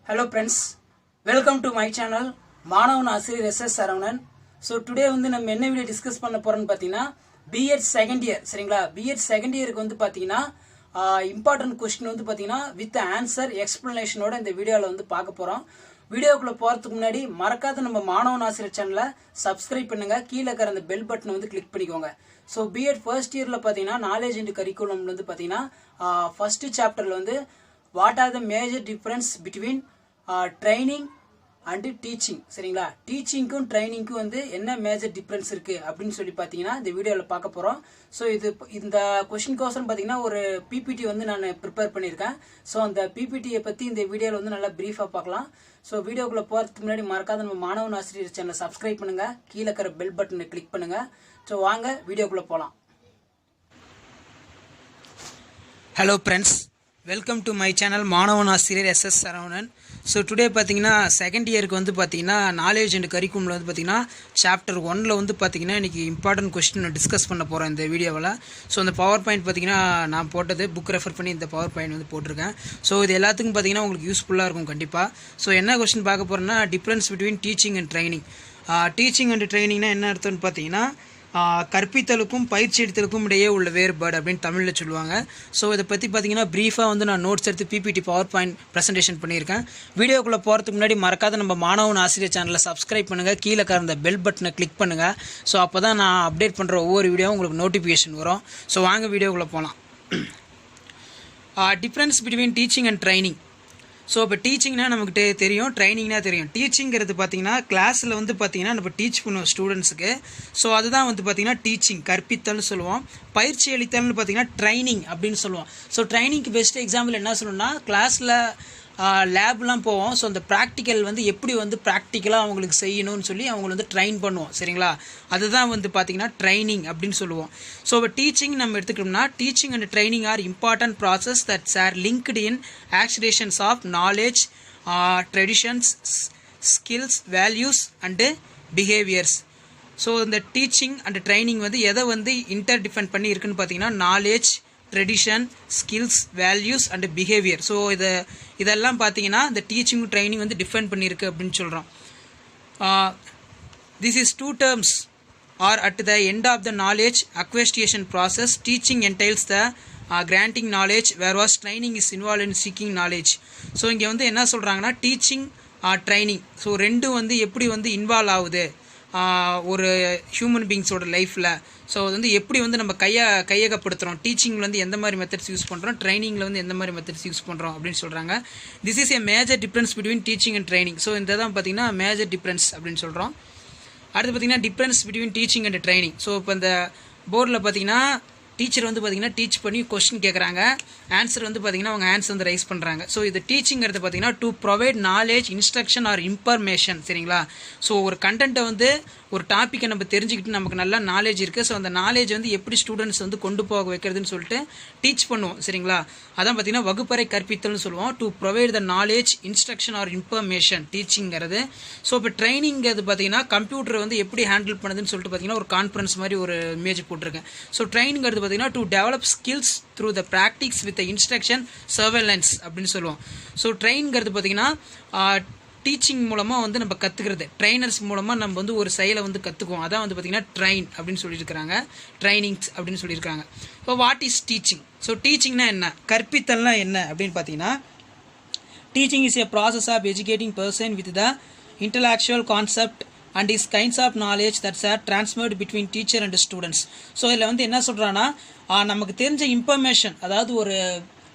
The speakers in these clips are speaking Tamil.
Hello friends, welcome to my channel மாணவன் ஆசிரியர் எஸ் சரவணன். ஸோ டுடே வந்து நம்ம என்ன வீடியோ டிஸ்கஸ் பண்ண போறோம்னு பார்த்தீங்கன்னா பிஎட் செகண்ட் இயர் சரிங்களா. பிஎட் செகண்ட் இயருக்கு வந்து பார்த்தீங்கன்னா இம்பார்ட்டன்ட் கொஸ்டின் வந்து பார்த்தீங்கன்னா வித் ஆன்சர் எக்ஸ்பிளனேஷனோட இந்த வீடியோவில் வந்து பார்க்க போகிறோம். வீடியோக்குள்ளே போகிறதுக்கு முன்னாடி மறக்காத நம்ம மாணவன் ஆசிரியர் சேனலை சப்ஸ்கிரைப் பண்ணுங்க, கீழே இருக்கிற அந்த பெல் பட்டனை வந்து கிளிக் பண்ணிக்கோங்க. ஸோ பிஎட் ஃபர்ஸ்ட் இயரில் பார்த்தீங்கன்னா நாலேஜ் அண்ட் கரிக்குலம் வந்து பார்த்தீங்கன்னா ஃபர்ஸ்ட் சாப்டரில் வந்து what are the major difference between training and teaching சரிங்களா. டீச்சிங்க்கும் ட்ரைனிங்க்கும் வந்து என்ன மேஜர் டிஃப்ரென்ஸ் இருக்குது அப்படின்னு சொல்லி பார்த்தீங்கன்னா இந்த வீடியோவில் பார்க்க போகிறோம். ஸோ இந்த கொஸ்டின்கோசரம் பார்த்தீங்கன்னா ஒரு பிபிடி வந்து நான் ப்ரிப்பேர் பண்ணியிருக்கேன். ஸோ அந்த பிபிடியை பற்றி இந்த வீடியோவில் வந்து நல்லா ப்ரீஃபாக பார்க்கலாம். ஸோ வீடியோக்குள்ளே போகிறதுக்கு முன்னாடி மறக்காத நம்ம மாணவன் ஆசிரியர் சேனலை சப்ஸ்கிரைப் பண்ணுங்கள், கீழே இருக்கிற பெல் பட்டனை கிளிக் பண்ணுங்கள். ஸோ வாங்க வீடியோக்குள்ளே போகலாம். Hello friends, welcome to my channel மாணவன் ஆசிரியர் எஸ் சரவணன். ஸோ டுடே பார்த்தீங்கன்னா செகண்ட் இயருக்கு வந்து பார்த்தீங்கன்னா நாலேஜ் அண்ட் கரிக்குலமில் வந்து பார்த்தீங்கன்னா சாப்டர் 1ல் வந்து பார்த்தீங்கன்னா இன்றைக்கி இம்பார்ட்டன்ட் கொஸ்டின் டிஸ்கஸ் பண்ண போகிறேன் இந்த வீடியோவில். ஸோ அந்த பவர் பாயிண்ட் பார்த்தீங்கன்னா நான் போட்டது புக் ரெஃபர் பண்ணி இந்த பவர் பாயிண்ட் வந்து போட்டிருக்கேன். ஸோ இது எல்லாத்துக்கும் பார்த்தீங்கன்னா உங்களுக்கு யூஸ்ஃபுல்லாக இருக்கும் கண்டிப்பாக. ஸோ என்ன கொஸ்டின் பார்க்க போகிறேன்னா difference between teaching and training. Teaching and ட்ரைனிங்னா என்ன அர்த்தம்னு பார்த்தீங்கன்னா கற்பித்தலுக்கும் பயிற்சி எடுத்தலுக்கும் இடையே உள்ள வேறுபாடு அப்படின்னு தமிழில் சொல்லுவாங்க. ஸோ இதை பற்றி பார்த்தீங்கன்னா ப்ரீஃபாக வந்து நான் நோட்ஸ் எடுத்து பிபிடி பவர் பாயிண்ட் ப்ரெசன்டேஷன் பண்ணியிருக்கேன். வீடியோக்குள்ளே போகிறதுக்கு முன்னாடி மறக்காத நம்ம மாணவன் ஆசிரியர் சேனலை சப்ஸ்கிரைப் பண்ணுங்கள், கீழே கறந்த பெல் பட்டனை கிளிக் பண்ணுங்கள். ஸோ அப்போ தான் நான் அப்டேட் பண்ணுற ஒவ்வொரு வீடியோவும் உங்களுக்கு நோட்டிஃபிகேஷன் வரும். ஸோ வாங்க வீடியோக்குள்ளே போகலாம். Difference between teaching and training. So இப்போ டீச்சிங்னா நமக்கு தெரியும், ட்ரைனிங்னா தெரியும். டீச்சிங்கிறது பார்த்தீங்கன்னா கிளாஸில் வந்து பார்த்தீங்கன்னா நம்ம டீச் பண்ணுவோம் ஸ்டூடெண்ட்ஸுக்கு. ஸோ அதுதான் வந்து பார்த்தீங்கன்னா டீச்சிங், கற்பித்தல்னு சொல்லுவோம். பயிற்சி அளித்தல்னு பார்த்தீங்கன்னா ட்ரைனிங் அப்படின்னு சொல்லுவோம். ஸோ ட்ரைனிங்க்கு பெஸ்ட் எக்ஸாம்பிள் என்ன சொல்லணும்னா கிளாஸில் லேப்லாம் போவோம். ஸோ அந்த ப்ராக்டிக்கல் வந்து எப்படி வந்து ப்ராக்டிக்கலாக அவங்களுக்கு செய்யணும்னு சொல்லி அவங்களை வந்து ட்ரைன் பண்ணுவோம் சரிங்களா. அதுதான் வந்து பார்த்திங்கன்னா ட்ரைனிங் அப்படின்னு சொல்லுவோம். ஸோ இப்போ டீச்சிங் நம்ம எடுத்துக்கிட்டோம்னா teaching and training are important process that's are linked in acquisitions of knowledge, traditions, skills, values and behaviours. So இந்த டீச்சிங் அண்ட் ட்ரைனிங் வந்து எதை வந்து இன்டர் டிஃபெண்ட் பண்ணி இருக்குன்னு பார்த்தீங்கன்னா knowledge, tradition, skills, values and behaviour. So இதெல்லாம் பார்த்தீங்கன்னா இந்த டீச்சிங் ட்ரைனிங் வந்து டிஃபைன் பண்ணியிருக்கு அப்படின்னு சொல்கிறோம். This is two terms are at the end of the knowledge acquisition process. Teaching entails the granting knowledge whereas training is involve in seeking knowledge. So இங்கே வந்து என்ன சொல்கிறாங்கன்னா டீச்சிங் ட்ரைனிங் ஸோ ரெண்டும் வந்து எப்படி வந்து இன்வால்வ் ஆகுது ஒரு ஹியூமன் பீங்ஸோட லைஃப்பில். ஸோ அது வந்து எப்படி வந்து நம்ம கையகப்படுத்துகிறோம், டீச்சிங்கில் வந்து எந்த மாதிரி மெத்தட்ஸ் யூஸ் பண்ணுறோம், ட்ரைனிங்கில் வந்து எந்த மாதிரி மெத்தட்ஸ் யூஸ் பண்ணுறோம் அப்படின்னு சொல்கிறாங்க. This is a major difference between teaching and training. So இந்த தான் பார்த்தீங்கன்னா மேஜர் டிஃப்ரென்ஸ் அப்படின்னு சொல்கிறோம். அடுத்து பார்த்தீங்கன்னா difference between teaching and training. So இப்போ இந்த போர்டில் பார்த்தீங்கன்னா டீச்சர் வந்து பார்த்தீங்கன்னா டீச் பண்ணி கொஸ்டின் கேட்குறாங்க, ஆன்சர் வந்து பார்த்தீங்கன்னா அவங்க ஆன்சர் வந்து ரைஸ் பண்ணுறாங்க. ஸோ இது டீச்சிங்கிறது பார்த்தீங்கன்னா to provide knowledge, instruction or information சரிங்களா. ஸோ ஒரு கண்டென்ட்டை வந்து ஒரு டாப்பிக்கை நம்ம தெரிஞ்சுக்கிட்டு நமக்கு நல்லா நாலேஜ் இருக்குது. ஸோ அந்த நாலேஜ் வந்து எப்படி ஸ்டூடெண்ட்ஸ் வந்து கொண்டு போக வைக்கிறதுன்னு சொல்லிட்டு டீச் பண்ணுவோம் சரிங்களா. அதான் பார்த்தீங்கன்னா வகுப்பறை கற்பித்தல்னு சொல்லுவோம். To provide the knowledge, instruction or information டீச்சிங்கிறது. ஸோ இப்போ ட்ரைனிங்கிறது பார்த்தீங்கன்னா கம்ப்யூட்டர் வந்து எப்படி ஹேண்டில் பண்ணுதுன்னு சொல்லிட்டு பார்த்தீங்கன்னா ஒரு கான்ஃபரன்ஸ் மாதிரி ஒரு இமேஜ் போட்டிருக்கேன். ஸோ ட்ரைனிங்கிறது பார்த்தீங்கன்னா to develop skills through the practice with instruction surveillance அப்படின்னு சொல்லுவோம். ஸோ ட்ரைனிங்கிறது பார்த்தீங்கன்னா டீச்சிங் மூலமாக வந்து நம்ம கற்றுக்கிறது, ட்ரைனர்ஸ் மூலமாக நம்ம வந்து ஒரு செயலை வந்து கற்றுக்குவோம். அதான் வந்து பார்த்திங்கன்னா ட்ரைன் அப்படின்னு சொல்லியிருக்கிறாங்க, ட்ரைனிங்ஸ் அப்படின்னு சொல்லியிருக்காங்க. இப்போ வாட் இஸ் டீச்சிங்? ஸோ டீச்சிங்னா என்ன, கற்பித்தல்னா என்ன அப்படின்னு பார்த்தீங்கன்னா teaching is a process of educating person with the intellectual concept and is kinds of knowledge that's are transferred between teacher and students. So இதில் வந்து என்ன சொல்கிறான்னா நமக்கு தெரிஞ்ச இன்ஃபர்மேஷன், அதாவது ஒரு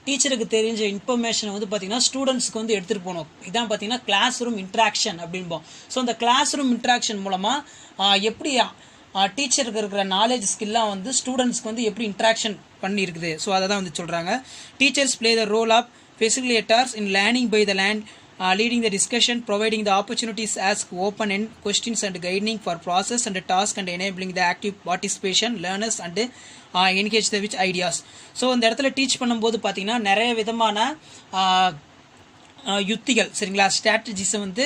டீச்சருக்கு தெரிஞ்ச இன்ஃபர்மேஷனை வந்து பார்த்தீங்கன்னா ஸ்டூடெண்ட்ஸ்க்கு வந்து எடுத்துகிட்டு போகணும். இதான் பார்த்தீங்கன்னா கிளாஸ் ரூம் இன்ட்ராக்ஷன் அப்படின்போம். ஸோ அந்த கிளாஸ் ரூம் இன்ட்ராக்ஷன் மூலமாக எப்படி டீச்சருக்கு இருக்கிற நாலேஜ் ஸ்கில்லாம் வந்து ஸ்டூடெண்ட்ஸ்க்கு வந்து எப்படி இன்ட்ராக்ஷன் பண்ணியிருக்குது. ஸோ அதை தான் வந்து சொல்கிறாங்க. Teachers play the role of facilitators in learning by the land, leading the discussion, providing the opportunities, ask open-end questions and guiding for process and task and enabling the active participation, learners and engage the with ideas. So இந்த இடத்துல டீச் பண்ணும்போது பார்த்தீங்கன்னா நிறைய விதமான யுத்திகள் சரிங்களா, ஸ்ட்ராட்டஜிஸை வந்து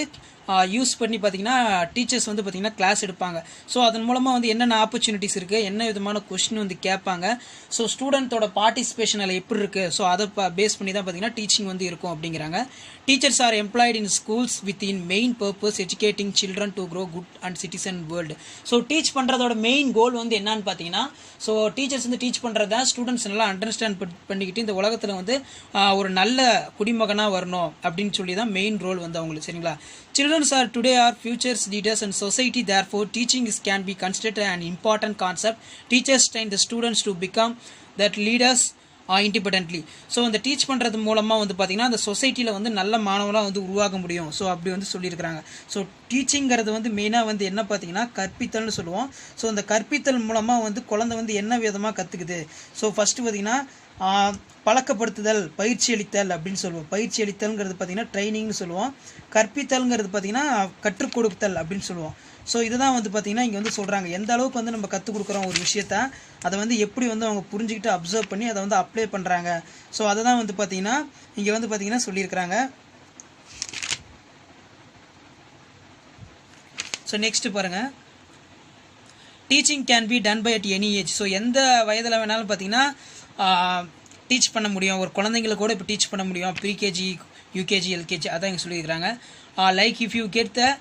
யூஸ் பண்ணி பார்த்திங்கன்னா டீச்சர்ஸ் வந்து பார்த்திங்கன்னா கிளாஸ் எடுப்பாங்க. ஸோ அதன் மூலமாக வந்து என்னென்ன ஆப்பர்ச்சுனிட்டிஸ் இருக்குது, என்ன விதமான கொஸ்டின் வந்து கேட்பாங்க, ஸோ ஸ்டூடெண்ட்டோட பார்ட்டிசிபேஷன் அதில் எப்படி இருக்குது, ஸோ அதை பேஸ் பண்ணி தான் பார்த்திங்கன்னா டீச்சிங் வந்து இருக்கும் அப்படிங்கிறாங்க. Teachers are employed in schools with in main purpose educating children to grow good and citizen world. So teach பண்ணுறதோட மெயின் கோல் வந்து என்னன்னு பார்த்தீங்கன்னா, ஸோ டீச்சர்ஸ் வந்து டீச் பண்ணுறதா ஸ்டூடெண்ட்ஸ் நல்லா அண்டர்ஸ்டாண்ட் பண்ணிக்கிட்டு இந்த உலகத்தில் வந்து ஒரு நல்ல குடிமகனாக வரணும் அப்படின்னு சொல்லி தான் மெயின் ரோல் வந்து அவங்களுக்கு. சரிங்களா? Children are today are futures leaders in society. Therefore, teaching can be considered an important concept. Teachers train the students to become that leaders independently. So அந்த டீச் பண்ணுறது மூலமாக வந்து பார்த்திங்கன்னா அந்த சொசைட்டியில் வந்து நல்ல மாணவனாக வந்து உருவாக முடியும். ஸோ அப்படி வந்து சொல்லியிருக்கிறாங்க. ஸோ டீச்சிங்கிறது வந்து மெயினாக வந்து என்ன பார்த்திங்கன்னா கற்பித்தல்னு சொல்லுவோம். ஸோ அந்த கற்பித்தல் மூலமாக வந்து குழந்தை வந்து என்ன விதமாக கற்றுக்குது. ஸோ ஃபஸ்ட்டு பார்த்திங்கன்னா பழக்கப்படுத்துதல், பயிற்சி அளித்தல் அப்படின்னு சொல்லுவோம். பயிற்சி அளித்தல்ங்கிறது பார்த்திங்கன்னா ட்ரைனிங்னு சொல்லுவோம். கற்பித்தல்ங்கிறது பார்த்திங்கன்னா கற்றுக் கொடுத்தல் அப்படின்னு சொல்லுவோம். ஸோ இதுதான் வந்து பார்த்திங்கன்னா இங்கே வந்து சொல்கிறாங்க எந்த அளவுக்கு வந்து நம்ம கற்றுக் கொடுக்குறோம் ஒரு விஷயத்த, அதை வந்து எப்படி வந்து அவங்க புரிஞ்சுக்கிட்டு அப்சர்வ் பண்ணி அதை வந்து அப்ளை பண்ணுறாங்க. ஸோ அதை தான் வந்து பார்த்திங்கன்னா இங்கே வந்து பார்த்திங்கன்னா சொல்லியிருக்கிறாங்க. ஸோ நெக்ஸ்ட்டு பாருங்கள், teaching can be done by at any age. So எந்த வயதில் வேணாலும் பார்த்திங்கன்னா டீச் பண்ண முடியும். ஒரு குழந்தைங்களை கூட இப்போ டீச் பண்ண முடியும். ப்ரீகேஜி, யூகேஜி, எல்கேஜி அதான் இங்கே சொல்லியிருக்கிறாங்க. Like if you get the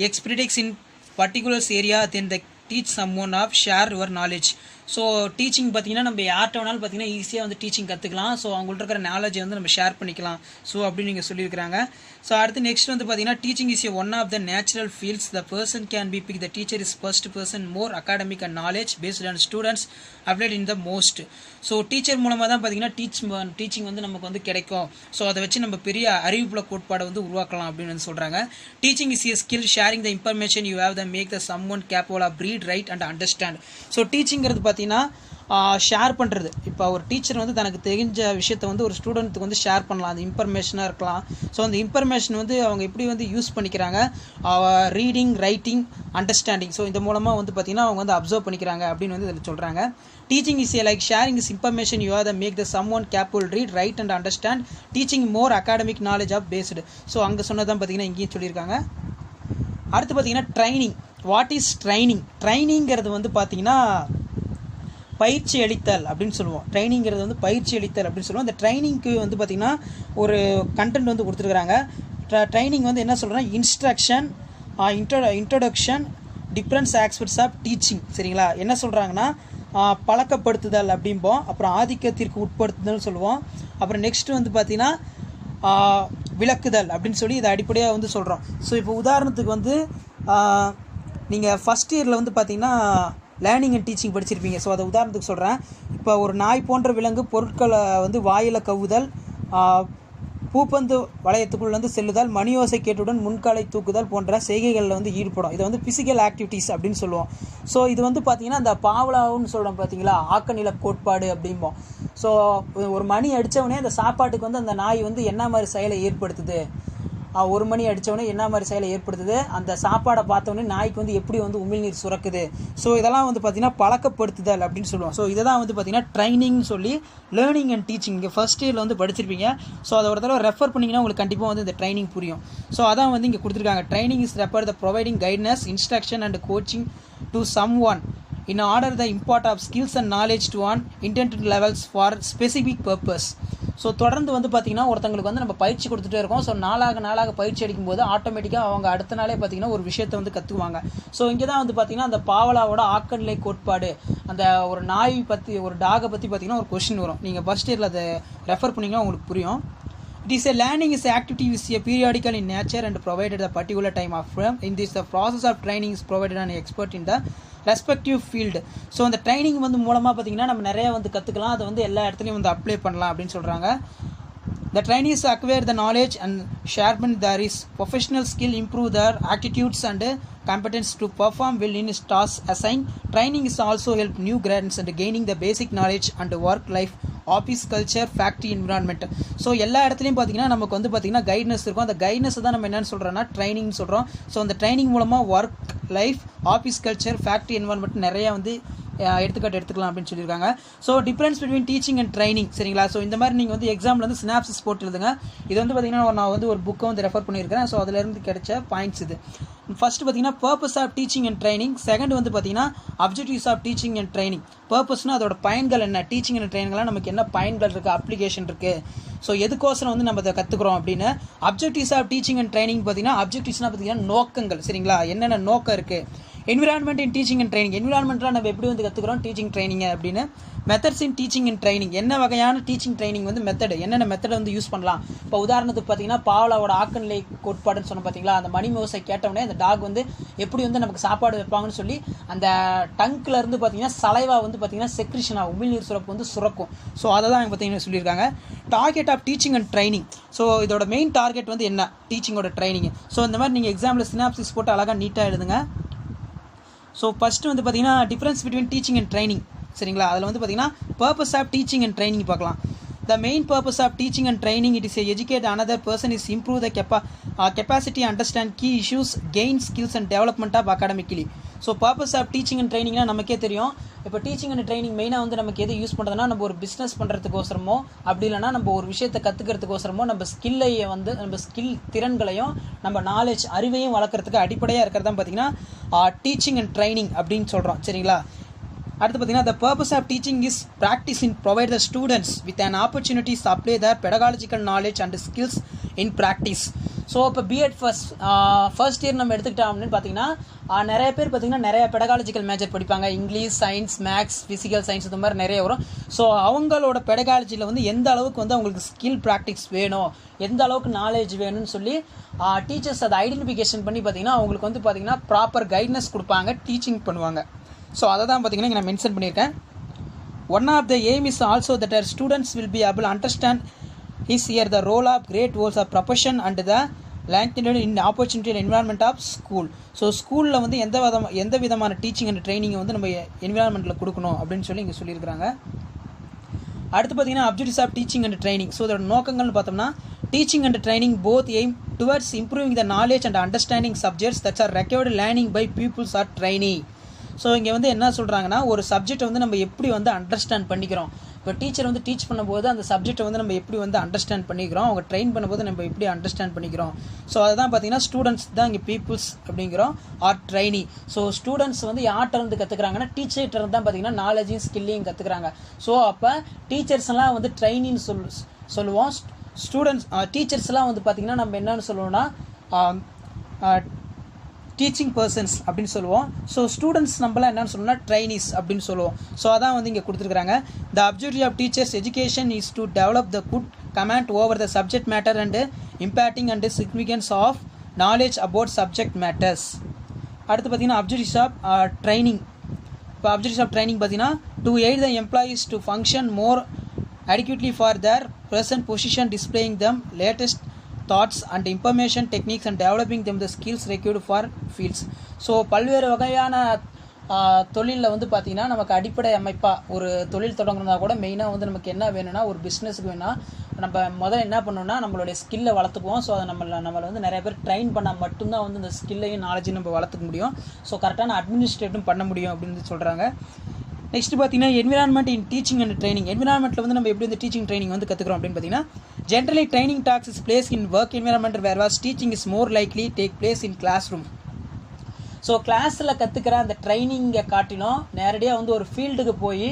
expertise in particulars area, then the teach someone of share your knowledge. So teaching பார்த்திங்கன்னா நம்ம யார்கிட்ட வேணாலும் பார்த்திங்கன்னா ஈஸியாக வந்து டீச்சிங் கற்றுக்கலாம். ஸோ அவங்கள்ட்ட இருக்கிற நாலேஜை வந்து நம்ம ஷேர் பண்ணிக்கலாம். ஸோ அப்படின்னு நீங்கள் சொல்லியிருக்கிறாங்க. ஸோ அடுத்து நெக்ஸ்ட் வந்து பார்த்திங்கன்னா teaching is one of the natural fields. The person can be pick the teacher is first person more academic and knowledge based on students applied in the most. So teacher மூலமாக தான் பார்த்திங்கன்னா டீச்சிங் வந்து நமக்கு வந்து கிடைக்கும். ஸோ அதை வச்சு நம்ம பெரிய அறிவுப்புல கோட்பாடை வந்து உருவாக்கலாம் அப்படின்னு வந்து சொல்கிறாங்க. Teaching is a skill sharing the information you have the make the someone capable of read, write and understand. So டீச்சிங்கிறது பார்த்திங்கன்னா ஷேர் பண்ணுறது. இப்போ ஒரு டீச்சர் வந்து தனக்கு தெரிஞ்ச விஷயத்தை வந்து ஒரு ஸ்டூடெண்ட்டுக்கு வந்து ஷேர் பண்ணலாம். அந்த இன்ஃபர்மேஷனாக இருக்கலாம். ஸோ அந்த இன்ஃபர்மேஷன் வந்து அவங்க எப்படி வந்து யூஸ் பண்ணிக்கிறாங்க, ரீடிங், ரைட்டிங், அண்டர்ஸ்டாண்டிங். ஸோ இந்த மூலமாக வந்து பார்த்திங்கன்னா அவங்க வந்து அப்சர்வ் பண்ணிக்கிறாங்க அப்படின்னு வந்து இதில் சொல்கிறாங்க. Teaching is a like sharing is information you are the make the someone capable read, write and understand. Teaching more academic knowledge of based. So அங்கே சொன்னதான் பார்த்திங்கன்னா இங்கேயும் சொல்லியிருக்காங்க. அடுத்து பார்த்திங்கன்னா ட்ரைனிங். What is training? ட்ரைனிங்கிறது வந்து பார்த்திங்கன்னா பயிற்சி அளித்தல் அப்படின்னு சொல்லுவோம். ட்ரைனிங்கிறது வந்து பயிற்சி அளித்தல் அப்படின்னு சொல்லுவோம். அந்த ட்ரைனிங்க்கு வந்து பார்த்திங்கன்னா ஒரு கண்டென்ட் வந்து கொடுத்துருக்குறாங்க. ட்ரைனிங் வந்து என்ன சொல்கிறேன்னா instruction, introduction, difference aspects of teaching. சரிங்களா? என்ன சொல்கிறாங்கன்னா பழக்கப்படுத்துதல் அப்படிம்போம். அப்புறம் ஆதிக்கத்திற்கு உட்படுத்துதல் சொல்லுவோம். அப்புறம் நெக்ஸ்ட்டு வந்து பார்த்திங்கன்னா விளக்குதல் அப்படின்னு சொல்லி இதை அடிப்படையாக வந்து சொல்கிறோம். ஸோ இப்போ உதாரணத்துக்கு வந்து நீங்கள் ஃபஸ்ட் இயரில் வந்து பார்த்திங்கன்னா லேர்னிங் அண்ட் டீச்சிங் படிச்சிருப்பீங்க. ஸோ அதை உதாரணத்துக்கு சொல்கிறேன். இப்போ ஒரு நாய் போன்ற விலங்கு பொருட்களை வந்து வாயில் கவ்வுதல், பூப்பந்து வளையத்துக்குள் வந்து செல்லுதல், மணியோசை கேட்டுடன் முன்காலை தூக்குதல் போன்ற செய்கைகளில் வந்து ஈடுபடும். இதை வந்து ஃபிசிக்கல் ஆக்டிவிட்டீஸ் அப்படின்னு சொல்லுவோம். ஸோ இது வந்து பார்த்திங்கன்னா அந்த பாவ்லாவ்னு சொல்கிறோம் பார்த்தீங்களா, ஆக்கநில கோட்பாடு அப்படிம்போம். ஸோ ஒரு மணி அடித்தவொடனே அந்த சாப்பாட்டுக்கு வந்து அந்த நாய் வந்து என்ன மாதிரி செயலை ஏற்படுத்துது, ஒரு மணி அடித்தவொடனே என்ன மாதிரி செயலை ஏற்படுத்துது, அந்த சாப்பாடை பார்த்தோன்னே நாய்க்கு வந்து எப்படி வந்து உமிழ்நீர் சுரக்குது. ஸோ இதெல்லாம் வந்து பார்த்திங்கன்னா பழக்கப்படுத்துதல் அப்படின்னு சொல்லுவோம். ஸோ இதை தான் வந்து பார்த்திங்கன்னா ட்ரைனிங்னு சொல்லி லேர்னிங் அண்ட் டீச்சிங் இங்கே ஃபஸ்ட் இயரில் வந்து படிச்சிருப்பீங்க. ஸோ அதை ஒரு தடவை ரெஃபர் பண்ணிங்கன்னா உங்களுக்கு கண்டிப்பாக வந்து இந்த ட்ரைனிங் புரியும். ஸோ அதான் வந்து இங்கே கொடுத்துருக்காங்க. Training is refer the providing guidance, instruction and coaching to someone in order the import of skills and knowledge to on intended levels for specific purpose. So தொடர்ந்து வந்து பார்த்திங்கன்னா ஒருத்தங்களுக்கு வந்து நம்ம பயிற்சி கொடுத்துட்டே இருக்கோம். ஸோ நாளாக பயிற்சி அடிக்கும்போது ஆட்டோமேட்டிக்காக அவங்க அடுத்த நாளே பார்த்திங்கன்னா ஒரு விஷயத்தை வந்து கற்றுக்குவாங்க. ஸோ இங்கே தான் வந்து பார்த்திங்கன்னா அந்த பாவலாவோட ஆக்கநிலை கோட்பாடு, அந்த ஒரு நாய் பற்றி, ஒரு டாகை பற்றி பார்த்திங்கன்னா ஒரு கொஸ்டின் வரும். நீங்கள் ஃபஸ்ட் இயரில் அதை ரெஃபர் பண்ணிங்கன்னா உங்களுக்கு புரியும். It is a learning is activity is a periodical in nature and provided a particular time of frame. In this, the process of training is provided an expert in the respective field. So அந்த ட்ரைனிங் வந்து மூலமாக பார்த்திங்கன்னா நம்ம நிறையா வந்து கற்றுக்கலாம். அதை வந்து எல்லா இடத்துலையும் வந்து அப்ளை பண்ணலாம் அப்படின்னு சொல்கிறாங்க. The trainees acquire the knowledge and sharpen their professional skill, improve their attitudes and competence to perform well in tasks assigned. Training is also help new graduates and gaining the basic knowledge and work life, office culture, factory environment. So எல்லா இடத்துலையும் பார்த்திங்கன்னா நமக்கு வந்து பார்த்திங்கன்னா கைட்னஸ் இருக்கும். அந்த கைட்னஸ் தான் நம்ம என்னென்னு சொல்கிறோன்னா ட்ரைனிங் சொல்கிறோம். ஸோ அந்த ட்ரைனிங் மூலமாக work life, office culture, factory environment நிறையா வந்து எடுத்துக்காட்டு எடுத்துக்கலாம் அப்படின்னு சொல்லியிருக்காங்க. So difference between teaching and training சரிங்களா. ஸோ இந்த மாதிரி நீங்கள் வந்து எக்ஸாமில் வந்து சினாப்சிஸ் போட்டு எழுதுங்க. இது வந்து பார்த்தீங்கன்னா நான் வந்து ஒரு புக்கை வந்து ரெஃபர் பண்ணியிருக்கிறேன். ஸோ அதிலேருந்து கிடைச்ச பாயிண்ட்ஸ் இது. ஃபர்ஸ்ட் பார்த்தீங்கன்னா purpose of teaching and training. Second வந்து பார்த்தீங்கன்னா objectives of teaching and training. பர்பஸ்னால் அதோட பயன்கள் என்ன, டீச்சிங் அண்ட் ட்ரைனிங்லாம் நமக்கு என்ன பயன்கள் இருக்குது, அப்ளிகேஷன் இருக்குது, ஸோ எதுக்கோசரம் வந்து நம்ம அதை கற்றுக்குறோம் அப்படின்னு. Objectives of teaching and training பார்த்தீங்கன்னா அப்ஜெக்டிவ்ஸ்னால் பார்த்தீங்கன்னா நோக்கங்கள் சரிங்களா, என்னென்ன நோக்கம் இருக்குது. Environment in teaching and training, என்விரான்மெண்ட்டில் நம்ம எப்படி வந்து கற்றுக்குறோம் டீச்சிங் ட்ரைனிங் அப்படின்னு. Methods in teaching and training, என்ன வகையான டீச்சிங் ட்ரைனிங் வந்து மெத்தட், என்னென்ன மெத்தடை வந்து யூஸ் பண்ணலாம். இப்போ உதாரணத்துக்கு பார்த்தீங்கன்னா பாவலாவோட ஆக்கநிலை கோட்பாடுன்னு சொன்ன பார்த்தீங்களா, அந்த மணி மோசை கேட்டவுடனே அந்த டாக் வந்து எப்படி வந்து நமக்கு சாப்பாடு வைப்பாங்கன்னு சொல்லி அந்த டங்க்ல இருந்து பார்த்தீங்கன்னா சலைவா வந்து பார்த்தீங்கன்னா செக்ரிஷனாக உமிழ்நீர் சுரப்பு வந்து சுரக்கும். ஸோ அதை தான் பார்த்தீங்கன்னா சொல்லியிருக்காங்க. Target of teaching and training, so இதோட மெயின் டார்கெட் வந்து என்ன, டீச்சிங்கோட ட்ரைனிங். ஸோ இந்த மாதிரி நீங்கள் எக்ஸாமில் சினாப்சிஸ் போட்டு அழகாக நீட்டாக எழுதுங்க. ஸோ ஃபஸ்ட்டு வந்து பார்த்தீங்கன்னா difference between teaching and training சரிங்களா. அதில் வந்து பார்த்தீங்கன்னா purpose of teaching and training பார்க்கலாம். The main purpose of teaching and training it is to educate another person is improve the capacity understand key issues, gain skills and development of academically. So purpose of teaching and ட்ரைனிங்னா நமக்கே தெரியும். இப்போ டீச்சிங் அண்ட் ட்ரைனிங் மெயினாக வந்து நமக்கு எது யூஸ் பண்ணுறதுனா, நம்ம ஒரு பிஸ்னஸ் பண்ணுறதுக்கோசரமோ அப்படி இல்லைனா நம்ம ஒரு விஷயத்தை கற்றுக்கிறதுக்கோசரமோ நம்ம ஸ்கில்லையை வந்து நம்ம ஸ்கில் திறன்களையும் நம்ம நாலேஜ் அறிவையும் வளர்க்குறதுக்கு அடிப்படையாக இருக்கிறது தான் பார்த்தீங்கன்னா டீச்சிங் அண்ட் ட்ரைனிங் அப்படின்னு சொல்கிறோம் சரிங்களா. அடுத்து பார்த்தீங்கன்னா the purpose of teaching is practice in provide the students with an opportunity to apply their pedagogical knowledge and skills in practice. So இப்போ பிஎட் ஃபர்ஸ்ட் இயர் நம்ம எடுத்துக்கிட்டோம் அப்படின்னு பார்த்தீங்கன்னா நிறைய பேர் பார்த்தீங்கன்னா நிறைய பெடகாலஜிக்கல் மேஜர் படிப்பாங்க. English, science, maths, physical science இந்த மாதிரி நிறைய வரும். ஸோ அவங்களோட பெடகாலஜியில் வந்து எந்த அளவுக்கு வந்து அவங்களுக்கு ஸ்கில் ப்ராக்டிஸ் வேணும், எந்த அளவுக்கு நாலேஜ் வேணும்னு சொல்லி டீச்சர்ஸ் அதை ஐடென்டிஃபிகேஷன் பண்ணி பார்த்தீங்கன்னா அவங்களுக்கு வந்து பார்த்தீங்கன்னா ப்ராப்பர் கைட்னஸ் கொடுப்பாங்க, டீச்சிங் பண்ணுவாங்க. ஸோ அதை தான் பார்த்தீங்கன்னா இங்கே நான் மென்ஷன் பண்ணியிருக்கேன். One of the aim is also that our students will be able to understand is here the role of great roles of profession and the lengthened in opportunity and environment of school. So ஸ்கூலில் வந்து எந்த விதமான டீச்சிங் அண்ட் ட்ரைனிங்கை வந்து நம்ம என்விரான்மெண்ட்டில் கொடுக்கணும் அப்படின்னு சொல்லி இங்கே சொல்லியிருக்கிறாங்க. அடுத்து பார்த்தீங்கன்னா objectives of teaching and training. So இதோட நோக்கங்கள்னு பார்த்தோம்னா teaching and training both aim towards improving the knowledge and understanding subjects that's are required learning by peoples or trainee. So இங்கே வந்து என்ன சொல்கிறாங்கன்னா ஒரு சப்ஜெக்டை வந்து நம்ம எப்படி வந்து அண்டர்ஸ்டாண்ட் பண்ணிக்கிறோம். இப்போ டீச்சர் வந்து டீச் பண்ணும்போது அந்த சப்ஜெக்டை வந்து நம்ம எப்படி வந்து அண்டர்ஸ்டாண்ட் பண்ணிக்கிறோம், அவங்க ட்ரெயின் பண்ணும்போது நம்ம எப்படி அண்டர்ஸ்டாண்ட் பண்ணிக்கிறோம். ஸோ அதுதான் பார்த்தீங்கன்னா ஸ்டூடெண்ட்ஸ் தான் இங்கே பீப்புள்ஸ் அப்படிங்கிறோம் ஆர் ட்ரைனி. ஸோ ஸ்டூடெண்ட்ஸ் வந்து யார்கிட்ட இருந்து கற்றுக்குறாங்கன்னா டீச்சர்கிட்ட இருந்து தான் பார்த்தீங்கன்னா நாலேஜையும் ஸ்கில்லையும் கற்றுக்குறாங்க. ஸோ அப்போ டீச்சர்ஸ்லாம் வந்து ட்ரைனின்னு சொல்லுவோம். ஸ்டூடெண்ட்ஸ் டீச்சர்ஸ்லாம் வந்து பார்த்தீங்கன்னா நம்ம என்னென்னு சொல்லுவோம்னா டீச்சிங் பர்சன்ஸ் அப்படின்னு சொல்லுவோம். ஸோ ஸ்டூடெண்ட்ஸ் நம்மளாம் என்னென்னு சொல்லணும்னா ட்ரைனிஸ் அப்படின்னு சொல்லுவோம். ஸோ அதான் வந்து இங்கே கொடுத்துருக்குறாங்க. The objective of teachers education is to develop the good command over the subject matter and impacting and significance of knowledge about subject matters. அடுத்து பார்த்தீங்கன்னா அப்ஜெக்டிவ்ஸ் ஆஃப் ட்ரைனிங். இப்போ அப்ஜெக்டிவ்ஸ் ஆஃப் ட்ரைனிங் பார்த்தீங்கன்னா to aid the employees to function more adequately for their present position, displaying them latest thoughts and information techniques and developing them the skills required for fields. So பல்வேறு வகையான தொழிலில் வந்து பார்த்திங்கன்னா நமக்கு அடிப்படை அமைப்பாக ஒரு தொழில் தொடங்குறதா கூட மெயினாக வந்து நமக்கு என்ன வேணும்னா ஒரு பிஸ்னஸுக்கு வேணால் நம்ம முதல்ல என்ன பண்ணணும்னா நம்மளுடைய ஸ்கில்லை வளர்த்துக்குவோம். ஸோ அதை நம்மளை வந்து நிறைய பேர் ட்ரெயின் பண்ணால் மட்டும்தான் வந்து இந்த ஸ்கில்லையும் நாலேஜையும் நம்ம வளர்த்துக்க முடியும். ஸோ கரெக்டான அட்மினிஸ்ட்ரேட்டும் பண்ண முடியும் அப்படின்னு சொல்கிறாங்க. நெக்ஸ்ட் பார்த்தீங்கன்னா environment in teaching and training. என்விரான்மெண்ட்டில் வந்து நம்ம எப்படி வந்து டீச்சிங் ட்ரைனிங் வந்து கற்றுக்குறோம் அப்படின்னு பார்த்தீங்கன்னா generally training takes is place in work environment where was teaching is more likely take place in classroom. So கிளாஸில் கற்றுக்கிற அந்த ட்ரைனிங்கை காட்டிலும் நேரடியாக வந்து ஒரு ஃபீல்டுக்கு போய்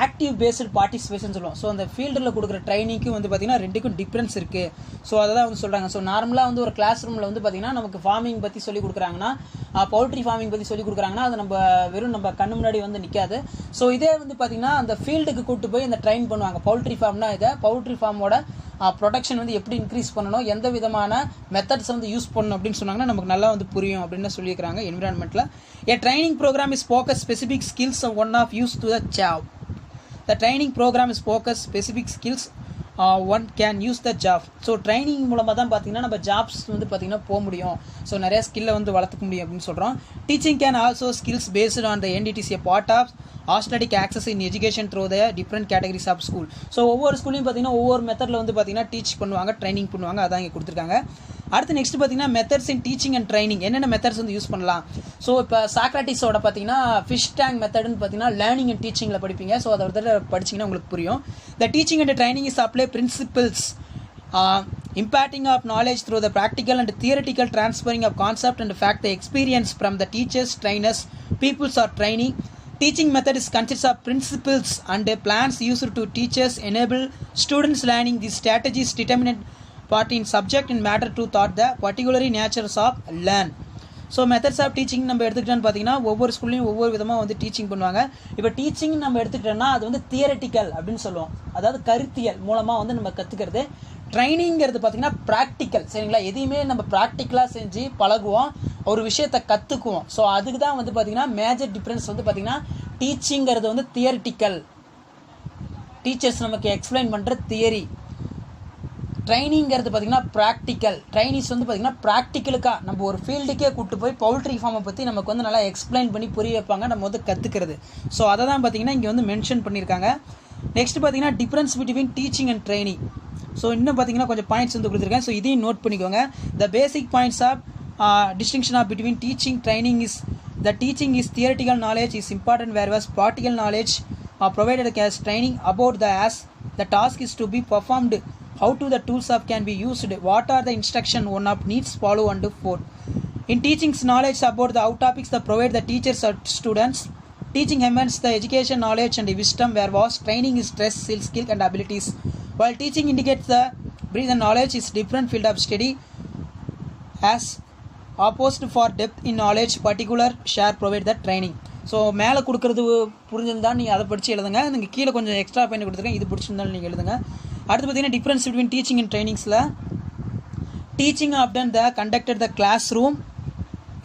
ஆக்டிவ் பேஸ்டு பார்ட்டிசிபேஷன் சொல்லுவோம். ஸோ அந்த ஃபீல்டில் கொடுக்குற ட்ரைனிங்க்கும் வந்து பார்த்திங்கன்னா ரெண்டுக்கும் டிஃப்ரென்ஸ் இருக்குது. ஸோ அதை தான் வந்து சொல்கிறாங்க. ஸோ நார்மலாக வந்து ஒரு கிளாஸ் ரூமில் வந்து பார்த்திங்கன்னா நமக்கு ஃபார்மிங் பற்றி சொல்லி கொடுக்குறாங்கன்னா பவுல்ட்ரி ஃபார்மிங் பற்றி சொல்லி கொடுக்குறாங்கன்னா அது நம்ம கண்ணு முன்னாடி வந்து நிற்காது. ஸோ இதே வந்து பார்த்திங்கன்னா அந்த ஃபீல்டுக்கு கூப்பிட்டு போய் அந்த ட்ரைன் பண்ணுவாங்க. பவுல்ட்ரி ஃபார்ம்னா இதை பவுல்ட்ரி ஃபார்மோட ப்ரொடக்ஷன் வந்து எப்படி இன்க்ரீஸ் பண்ணணும், எந்த விதமான மெத்தட்ஸ் வந்து யூஸ் பண்ணணும் அப்படின்னு சொன்னாங்கன்னா நமக்கு நல்லா வந்து புரியும் அப்படின்னு சொல்லியிருக்கிறாங்க. என்விரான்மெண்ட்டில் a training program is focused specific skills of one of use to the job. The training program is focused specific skills one can use the job. So training மூலமாக தான் பார்த்தீங்கன்னா நம்ம ஜாப்ஸ் வந்து பார்த்திங்கன்னா போக முடியும். ஸோ நிறைய ஸ்கில்லை வந்து வளர்த்துக்க முடியும் அப்படின்னு சொல்கிறோம். Teaching can also skills based on the end it is a part of aesthetic access in education through the different categories of school. So ஒவ்வொரு ஸ்கூல்லையும் பார்த்தீங்கன்னா ஒவ்வொரு மெத்தடில் வந்து பார்த்திங்கன்னா டீச் பண்ணுவாங்க, ட்ரைனிங் பண்ணுவாங்க. அதான் இங்கே கொடுத்துருக்காங்க. அடுத்து நெக்ஸ்ட் பார்த்தீங்கன்னா methods in teaching and training, என்னென்ன மெத்தட்ஸ் வந்து யூஸ் பண்ணலாம். ஸோ இப்போ சாக்ராட்டிஸோட பார்த்தீங்கன்னா ஃபிஷ் டேங்க் மெத்தட்னு பார்த்தீங்கன்னா லேர்னிங் அண்ட் டீச்சிங்கில் படிப்பீங்க. ஸோ அதை ஒரு படிச்சிங்கன்னா உங்களுக்கு புரியும். The teaching and training is apply principles imparting of knowledge through the practical and theoretical transferring of concept and fact the experience from the teachers, trainers, pupils or trainee. Teaching method is consists of principles and plans used to teachers enable students learning. These strategies determinant part in subject and matter to thought the particularly natures of learn. So methods of teaching நம்ம எடுத்துக்கிட்டோன்னு பார்த்தீங்கன்னா ஒவ்வொரு ஸ்கூல்லையும் ஒவ்வொரு விதமாக வந்து டீச்சிங் பண்ணுவாங்க. இப்போ டீச்சிங் நம்ம எடுத்துக்கிட்டோம்னா அது வந்து தியரட்டிக்கல் அப்படின்னு சொல்லுவோம், அதாவது கருத்தியல் மூலமாக வந்து நம்ம கற்றுக்கிறது. ட்ரைனிங்கிறது பார்த்தீங்கன்னா ப்ராக்டிக்கல், சரிங்களா? எதையுமே நம்ம ப்ராக்டிக்கலாக செஞ்சு பழகுவோம், ஒரு விஷயத்தை கற்றுக்குவோம். ஸோ அதுக்கு தான் வந்து பார்த்திங்கன்னா மேஜர் டிஃப்ரென்ஸ் வந்து பார்த்திங்கன்னா டீச்சிங்கிறது வந்து தியரிட்டிக்கல், டீச்சர்ஸ் நமக்கு எக்ஸ்பிளைன் பண்ணுற தியரி. ட்ரைனிங்கிறது பார்த்திங்கன்னா ப்ராக்டிக்கல், ட்ரைனிஸ் வந்து பார்த்திங்கன்னா ப்ராக்டிக்கலுக்காக நம்ம ஒரு ஃபீல்டுக்கே கூப்பிட்டு போய் பவுல்ட்ரி ஃபார்மை பற்றி நமக்கு வந்து நல்லா எக்ஸ்பிளைன் பண்ணி புரிய வைப்பாங்க, நம்ம வந்து கற்றுக்கிறது. ஸோ அதை தான் பார்த்திங்கன்னா இங்கே வந்து மென்ஷன் பண்ணியிருக்காங்க. நெக்ஸ்ட் பார்த்திங்கன்னா difference between teaching and training. So இன்னும் பார்த்திங்கன்னா கொஞ்சம் பாயிண்ட்ஸ் வந்து கொடுத்துருக்கேன். ஸோ இதையும் நோட் பண்ணிக்கோங்க. The basic points of distinction of between teaching training is the teaching is theoretical knowledge is important whereas practical knowledge provided as training about the as the task is to be performed. How to the tools of can be used, what are the instruction one of needs follow and for. In teaching's knowledge about the out topics that provide the teachers or students. Teaching enhances the education knowledge and wisdom, whereas training is stress skill and abilities. While teaching indicates the breadth and knowledge is different field of study as opposed for depth in knowledge particular share provide the training. So மேலே கொடுக்குறது புரிஞ்சிருந்தால் நீங்கள் அதை படித்து எழுதுங்க. நீங்கள் கீழே கொஞ்சம் எக்ஸ்ட்ரா பாயிண்ட் கொடுத்துருக்கேன், இது பிடிச்சிருந்தாலும் நீங்கள் எழுதுங்க. அடுத்து பார்த்தீங்கன்னா டிஃப்ரென்ஸ் பிட்வீன் டீச்சிங் அண்ட் ட்ரைனிங்ஸில் teaching often the conducted the classroom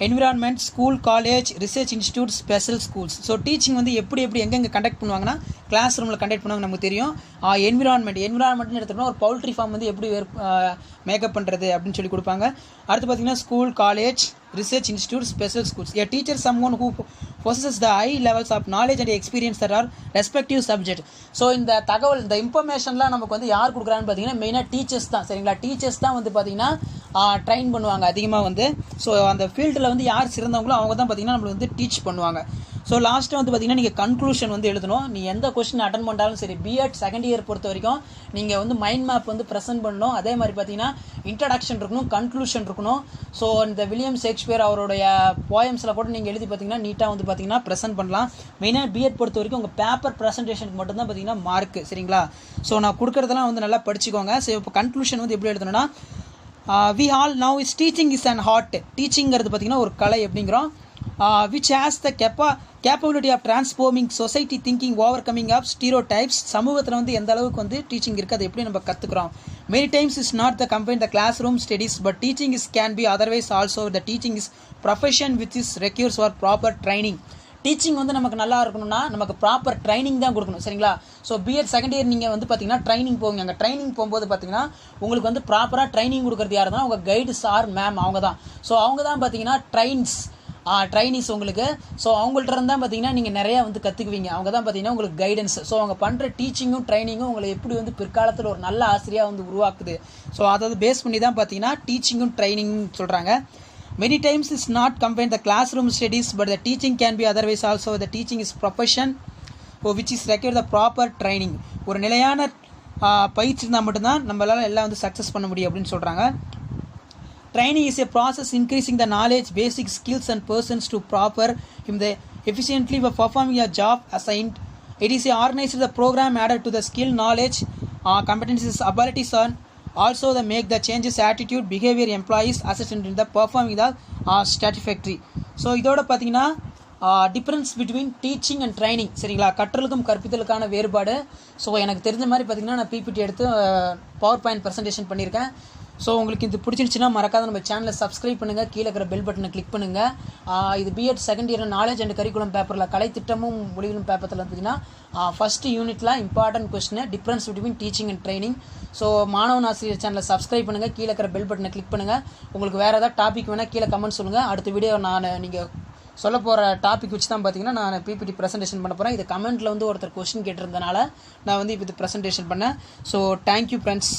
environment, school, college, research institute, special schools. So teaching வந்து எப்படி எங்கெங்கே கண்டக்ட் பண்ணுவாங்கன்னா கிளாஸ் ரூமில் கண்டக்ட் பண்ணுவாங்க நமக்கு தெரியும். என்விரான்மெண்ட்னு எடுத்துகிட்டோம்னா ஒரு பவுல்ட்ரி ஃபார்ம் வந்து எப்படி மேக்கப் பண்ணுறது அப்படின்னு சொல்லி கொடுப்பாங்க. அடுத்து பார்த்தீங்கன்னா school, college, research institute, special schools. A teacher someone who possesses the high levels of knowledge and experience that are respective subject. So இந்த தகவல் இந்த இன்ஃபர்மேஷன்லாம் நமக்கு வந்து யார் கொடுக்குறான்னு பார்த்தீங்கன்னா மெயினாக டீச்சர்ஸ் தான், சரிங்களா? டீச்சர்ஸ் தான் வந்து பார்த்தீங்கன்னா ட்ரைன் பண்ணுவாங்க அதிகமாக வந்து. ஸோ அந்த ஃபீல்டில் வந்து யார் சிறந்தவங்களோ அவங்க தான் பார்த்தீங்கன்னா நம்மளுக்கு வந்து டீச் பண்ணுவாங்க. ஸோ லாஸ்ட்டு வந்து பார்த்தீங்கன்னா நீங்கள் கன்க்ளூஷன் வந்து எழுதணும். நீ எந்த கொஸ்டின் அட்டன் பண்ணாலும் சரி, பிஎட் செகண்ட் இயர் பொறுத்த வரைக்கும் நீங்கள் வந்து மைண்ட் மேப் வந்து ப்ரெசென்ட் பண்ணணும். அதே மாதிரி பார்த்தீங்கன்னா இன்ட்ரடக்ஷன் இருக்கணும், கன்க்ளூஷன் இருக்கணும். ஸோ இந்த வில்லியம் ஷேக்ஸ்பியர் அவருடைய போயம்ஸில் கூட நீங்கள் எழுதி பார்த்தீங்கன்னா நீட்டாக வந்து பார்த்தீங்கன்னா ப்ரெசென்ட் பண்ணலாம். மெயினாக பிஎட் பொறுத்த வரைக்கும் உங்கள் பேப்பர் ப்ரெசன்டேஷனுக்கு மட்டும்தான் பார்த்தீங்கன்னா மார்க்கு, சரிங்களா? ஸோ நான் கொடுக்குறதெல்லாம் வந்து நல்லா படிச்சுக்கோங்க. ஸோ இப்போ கன்க்ளூஷன் வந்து எப்படி எழுதணும்னா we all now is teaching is an art. டீச்சிங்கிறது பார்த்தீங்கன்னா ஒரு கலை அப்படிங்கிறோம். Which has the capability of transforming society thinking, overcoming of stereotypes. சமூகத்தில் வந்து எந்த அளவுக்கு வந்து டீச்சிங் இருக்குது, அதை எப்படி நம்ம கற்றுக்குறோம். Many times is not the confined the classroom studies, but teaching is can be otherwise also. The teaching is profession which is requires for proper training. Teaching வந்து நமக்கு நல்லா இருக்கணும்னா நமக்கு ப்ராப்பர் ட்ரைனிங் தான் கொடுக்கணும், சரிங்களா? ஸோ பிஎட் செகண்ட் இயர் நீங்கள் வந்து பார்த்தீங்கன்னா ட்ரைனிங் போவீங்க. அங்கே ட்ரைனிங் போகும்போது பார்த்தீங்கன்னா உங்களுக்கு வந்து ப்ராப்பராக ட்ரைனிங் கொடுக்குறது யார் தான்? உங்கள் கைடு சார், மேம், அவங்க தான். ஸோ அவங்க தான் பார்த்தீங்கன்னா ட்ரைனிஸ் உங்களுக்கு. ஸோ அவங்கள்ட்ட இருந்தால் பார்த்தீங்கன்னா நீங்கள் நிறையா வந்து கற்றுக்குவீங்க. அவங்க தான் பார்த்தீங்கன்னா உங்களுக்கு கைடன்ஸ். ஸோ அவங்க பண்ணுற டீச்சிங்கும் ட்ரைனிங்கும் உங்களை எப்படி வந்து பிற்காலத்தில் ஒரு நல்ல ஆசிரியாக வந்து உருவாக்குது. ஸோ அதை பேஸ் பண்ணி தான் பார்த்தீங்கன்னா டீச்சிங்கும் ட்ரைனிங்கும் சொல்கிறாங்க. Many times it's not confined the classroom studies, but the teaching can be otherwise also. The teaching is profession which is require the proper training. ஒரு நிலையான பயிற்சி இருந்தால் மட்டும்தான் நம்மளால் எல்லாம் வந்து சக்ஸஸ் பண்ண முடியும் அப்படின்னு சொல்கிறாங்க. Training is a process increasing the knowledge, basic skills and persons to proper him the efficiently for performing a job assigned. It is a organized the program added to the skill, knowledge, competencies, abilities on also the make the changes attitude, behavior employees assistant in the performing the satisfactory. So இதோட பார்த்தீங்கன்னா difference between teaching and training, சரிங்களா? கற்றலுக்கும் கற்பித்தலுக்கான வேறுபாடு. ஸோ எனக்கு தெரிஞ்ச மாதிரி பார்த்தீங்கன்னா நான் பிபிடி எடுத்து பவர் பாயிண்ட் ப்ரெசன்டேஷன் பண்ணியிருக்கேன். ஸோ உங்களுக்கு இது பிடிச்சிருந்துச்சுன்னா மறக்காத நம்ம சேனலை சப்ஸ்கிரைப் பண்ணுங்கள், கீழே இருக்கிற பெல் பட்டனை கிளிக் பண்ணுங்கள். இது B Ed second year knowledge and curriculum பேப்பரில் கலைத்திட்டமும் மொழிகளும் பேப்பரில் பார்த்தீங்கன்னா ஃபஸ்ட்டு யூனிட்டில் important question difference between teaching and training. So மாணவன் ஆசிரியர் சேனலை சப்ஸ்கிரைப் பண்ணுங்கள், கீழே இருக்கிற பெல் பட்டனை கிளிக் பண்ணுங்கள். உங்களுக்கு வேறு ஏதாவது டாபிக் வேணால் கீழே கமெண்ட் சொல்லுங்கள். அடுத்த வீடியோ நீங்கள் சொல்ல போகிற டாபிக் வச்சு தான் பார்த்தீங்கன்னா நான் பிபிடி ப்ரெசன்டேஷன் பண்ண போகிறேன். இது கமெண்ட்டில் வந்து ஒருத்தர் கொஸ்டின் கேட்டிருந்தனால நான் வந்து இப்போ இது ப்ரெசன்டேஷன் பண்ணேன். So thank you friends.